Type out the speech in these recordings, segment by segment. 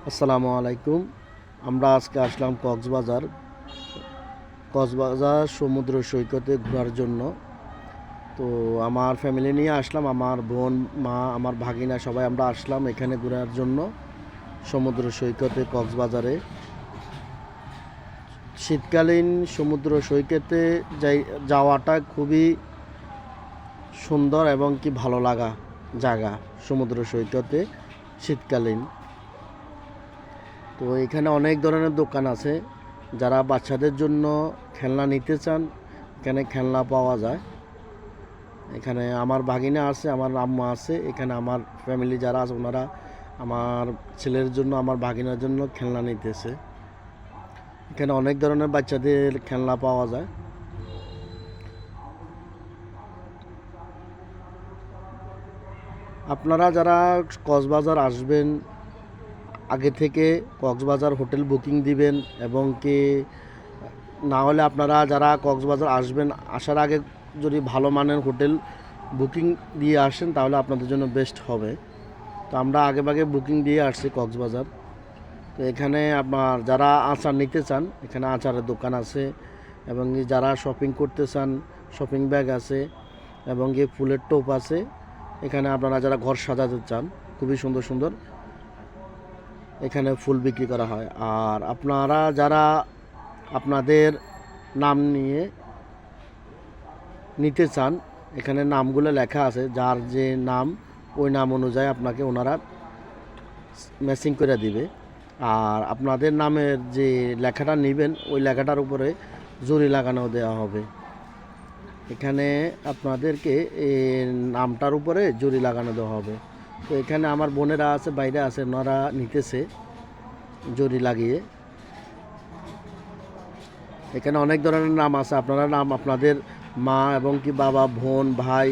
আসসালামু আলাইকুম। আমরা আজকে আসলাম কক্সবাজার সমুদ্র সৈকতে ঘোরার জন্য। তো আমার ফ্যামিলি নিয়ে আসলাম, আমার বোন, মা, আমার ভাগিনা সবাই আমরা আসলাম এখানে ঘোরার জন্য সমুদ্র সৈকতে কক্সবাজারে। শীতকালীন সমুদ্র সৈকতে যাওয়াটা খুবই সুন্দর এবং কি ভালো লাগা জায়গা সমুদ্র সৈকতে শীতকালীন। তো এখানে অনেক ধরনের দোকান আছে, যারা বাচ্চাদের জন্য খেলনা নিতে চান এখানে খেলনা পাওয়া যায়। এখানে আমার ভাগিনা আছে, আমার আম্মা আছে, এখানে আমার ফ্যামিলি যারা আছে ওনারা আমার ছেলের জন্য, আমার ভাগিনার জন্য খেলনা নিতেছে। এখানে অনেক ধরনের বাচ্চাদের খেলনা পাওয়া যায়। আপনারা যারা কক্সবাজার আসবেন আগে থেকে কক্সবাজার হোটেল বুকিং দিবেন, এবং কি না হলে আপনারা যারা কক্সবাজার আসবেন আসার আগে যদি ভালো মানের হোটেল বুকিং দিয়ে আসেন তাহলে আপনাদের জন্য বেস্ট হবে। তো আমরা আগেভাগে বুকিং দিয়ে আসছি কক্সবাজার। তো এখানে আপনার যারা আচার নিতে চান এখানে আচারের দোকান আছে, এবং যারা শপিং করতে চান শপিং ব্যাগ আছে, এবং ফুলের টোপ আছে। এখানে আপনারা যারা ঘর সাজাতে চান খুবই সুন্দর সুন্দর এখানে ফুল বিক্রি করা হয়। আর আপনারা যারা আপনাদের নাম নিতে চান এখানে নামগুলো লেখা আছে, যার যে নাম ওই নাম অনুযায়ী আপনাকে ওনারা ম্যাচিং করে দিবে। আর আপনাদের নামের যে লেখাটা নেবেন ওই লেখাটার উপরে জরি লাগানো দেওয়া হবে। এখানে আপনাদেরকে এই নামটার উপরে জরি লাগানো দেওয়া হবে। তো এখানে আমার বোনেরা আছে, বাইরে আছে, ওনারা নিতেছে জরি লাগিয়ে। এখানে অনেক ধরনের নাম আছে, আপনারা নাম আপনাদের মা এবং কি বাবা, বোন, ভাই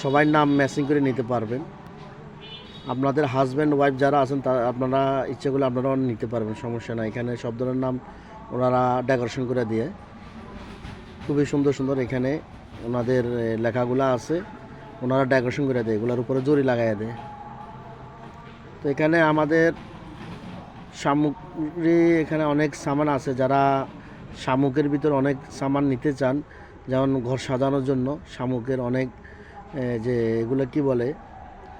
সবাই নাম ম্যাচিং করে নিতে পারবেন। আপনাদের হাজব্যান্ড ওয়াইফ যারা আছেন তা আপনারা ইচ্ছেগুলো আপনারাও নিতে পারবেন, সমস্যা নাই। এখানে সব ধরনের নাম ওনারা ডেকোরেশন করে দিয়ে খুবই সুন্দর সুন্দর এখানে ওনাদের লেখাগুলো আছে, ওনারা ডেকোরেশন করে দেয়, এগুলোর উপরে জরি লাগাই দেয়। তো এখানে আমাদের সামগ্রী এখানে অনেক সামান আছে, যারা শামুকের ভিতর অনেক সামান নিতে চান, যেমন ঘর সাজানোর জন্য শামুকের অনেক যে এগুলো কি বলে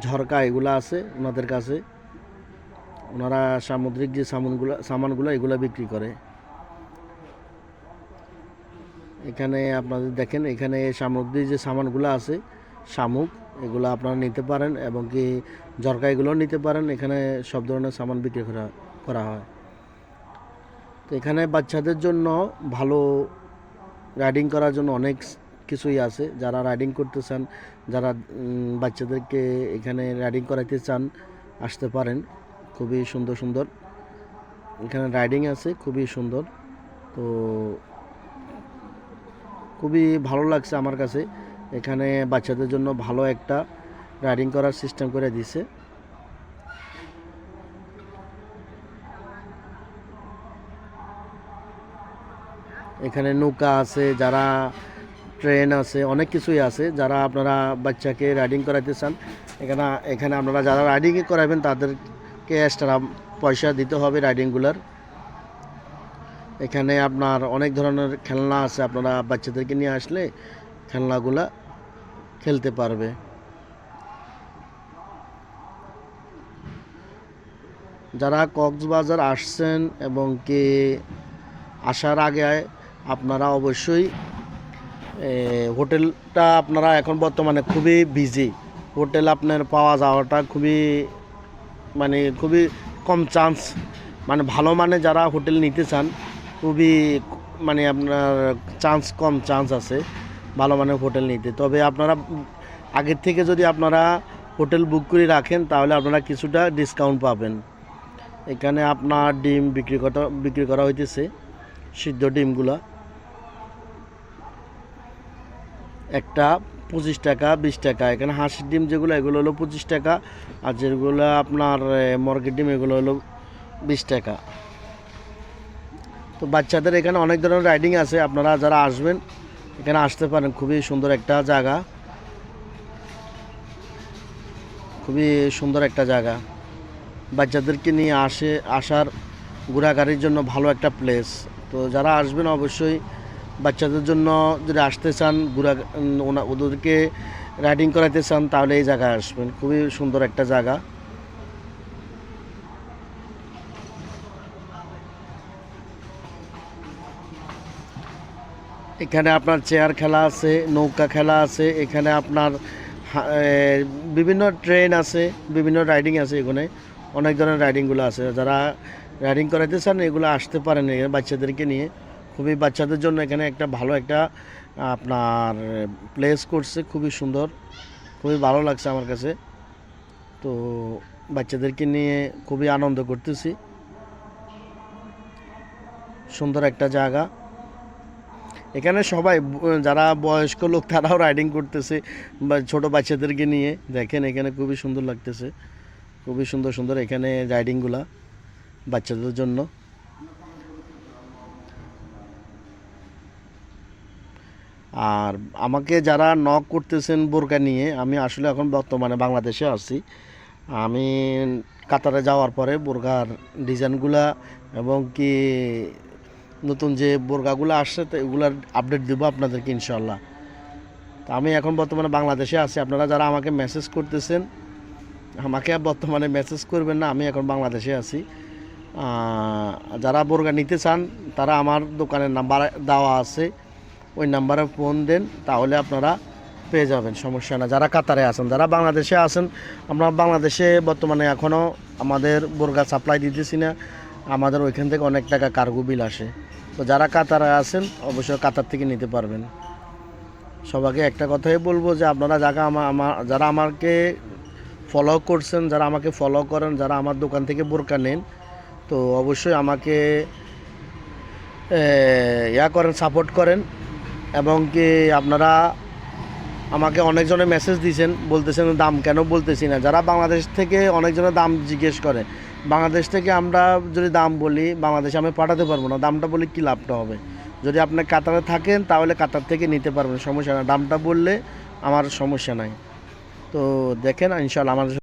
ঝরকা, এগুলো আছে ওনাদের কাছে। ওনারা সামুদ্রিক যে সামানগুলো এগুলো বিক্রি করে। এখানে আপনাদের দেখেন এখানে সামুদ্রিক যে সামানগুলো আছে শামুক, এগুলো আপনারা নিতে পারেন, এবং কি ঝরকা এগুলোও নিতে পারেন। এখানে সব ধরনের সামান বিক্রি করা হয়। তো এখানে বাচ্চাদের জন্য ভালো রাইডিং করার জন্য অনেক কিছুই আছে, যারা রাইডিং করতে চান, যারা বাচ্চাদেরকে এখানে রাইডিং করাইতে চান আসতে পারেন। খুবই সুন্দর সুন্দর এখানে রাইডিং আছে, খুবই সুন্দর। তো খুবই ভালো লাগছে আমার কাছে, এখানে বাচ্চাদের জন্য ভালো একটা রাইডিং করার সিস্টেম করে দিছে। এখানে নৌকা আছে, যারা ট্রেন আছে, অনেক কিছুই আছে। যারা আপনারা বাচ্চাকে রাইডিং করাইতে চান এখানে এখানে আপনারা যারা রাইডিং করাবেন তাদেরকে এক্সট্রা পয়সা দিতে হবে রাইডিংগুলার। এখানে আপনার অনেক ধরনের খেলনা আছে, আপনারা বাচ্চাদেরকে নিয়ে আসলে খেলনাগুলা খেলতে পারবে। যারা কক্সবাজার আসছেন এবং কি আসার আগে আপনারা অবশ্যই হোটেলটা আপনারা এখন বর্তমানে খুবই বিজি, হোটেল আপনার পাওয়া যাওয়াটা খুবই কম চান্স। ভালো মানে যারা হোটেল নিতে চান খুবই আপনার কম চান্স আছে ভালো মানের হোটেল নিতে। তবে আপনারা আগের থেকে যদি আপনারা হোটেল বুক করে রাখেন তাহলে আপনারা কিছুটা ডিসকাউন্ট পাবেন। এখানে আপনার ডিম বিক্রি করা হইতেছে, সিদ্ধ ডিমগুলা একটা 25 টাকা 20 টাকা। এখানে হাঁসের ডিম যেগুলো এগুলো হলো 25 টাকা, আর যেগুলো আপনার মুরগির ডিম এগুলো হলো 20 টাকা। তো বাচ্চাদের এখানে অনেক ধরনের রাইডিং আছে, আপনারা যারা আসবেন এখানে আসতে পারেন। খুবই সুন্দর একটা জায়গা, খুবই সুন্দর একটা জায়গা। বাচ্চাদেরকে নিয়ে আসার ঘোরাঘুরির জন্য ভালো একটা প্লেস। তো যারা আসবেন অবশ্যই বাচ্চাদের জন্য যদি আসতে চান ওদেরকে রাইডিং করাতে চান তাহলে এই জায়গায় আসবেন, খুবই সুন্দর একটা জায়গা। এখানে আপনার চেয়ার খেলা আছে, নৌকা খেলা আছে, এখানে আপনার বিভিন্ন ট্রেন আছে, বিভিন্ন রাইডিং আছে, এখানে অনেক ধরনের রাইডিংগুলো আছে। যারা রাইডিং করাতে চান এগুলো আসতে পারেন এখানে বাচ্চাদেরকে নিয়ে। খুবই বাচ্চাদের জন্য এখানে একটা ভালো একটা আপনার প্লেস করছে, খুবই সুন্দর, খুবই ভালো লাগছে আমার কাছে। তো বাচ্চাদেরকে নিয়ে খুবই আনন্দ করতেছি, সুন্দর একটা জায়গা। এখানে সবাই যারা বয়স্ক লোক তারাও রাইডিং করতেছে বা ছোট বাচ্চাদেরকে নিয়ে। দেখেন এখানে খুবই সুন্দর লাগতেছে, খুবই সুন্দর সুন্দর এখানে রাইডিংগুলা বাচ্চাদের জন্য। আর আমাকে যারা নক করতেছেন বোরকা নিয়ে, আমি আসলে এখন বর্তমানে বাংলাদেশে আছি। আমি কাতারে যাওয়ার পরে বোরকার ডিজাইনগুলা এবং কি নতুন যে বোরকাগুলো আসছে তো এগুলার আপডেট দেবো আপনাদেরকে ইনশাল্লাহ। তো আমি এখন বর্তমানে বাংলাদেশে আছি। আপনারা যারা আমাকে মেসেজ করতেছেন, আমাকে বর্তমানে মেসেজ করবেন না, আমি এখন বাংলাদেশে আছি। যারা বোরকা নিতে চান তারা আমার দোকানের নাম্বার দেওয়া আছে, ওই নাম্বারে ফোন দেন, তাহলে আপনারা পেয়ে যাবেন, সমস্যা না। যারা কাতারে আছেন, যারা বাংলাদেশে আছেন, আমরা বাংলাদেশে বর্তমানে এখনও আমাদের বোরকা সাপ্লাই দিতেছি না, আমাদের ওইখান থেকে অনেক টাকা কার্গো বিল আসে। তো যারা কাতারে আছেন অবশ্যই কাতার থেকে নিতে পারবেন। সবাইকে একটা কথাই বলবো যে আপনারা যারা আমাকে ফলো করছেন, যারা আমাকে ফলো করেন, যারা আমার দোকান থেকে বোরকা নেন, তো অবশ্যই আমাকে করেন, সাপোর্ট করেন। এবং কি আপনারা আমাকে অনেকজনে মেসেজ দিয়েছেন, বলতেছেন দাম কেন বলতেছি না। যারা বাংলাদেশ থেকে অনেকজনের দাম জিজ্ঞেস করে, বাংলাদেশ থেকে আমরা যদি দাম বলি বাংলাদেশে আমি পাঠাতে পারবো না, দামটা বলি কী লাভটা হবে। যদি আপনি কাতারে থাকেন তাহলে কাতার থেকে নিতে পারবেন, সমস্যা না, দামটা বললে আমার সমস্যা নাই। তো দেখেন ইনশাআল্লাহ আমাদের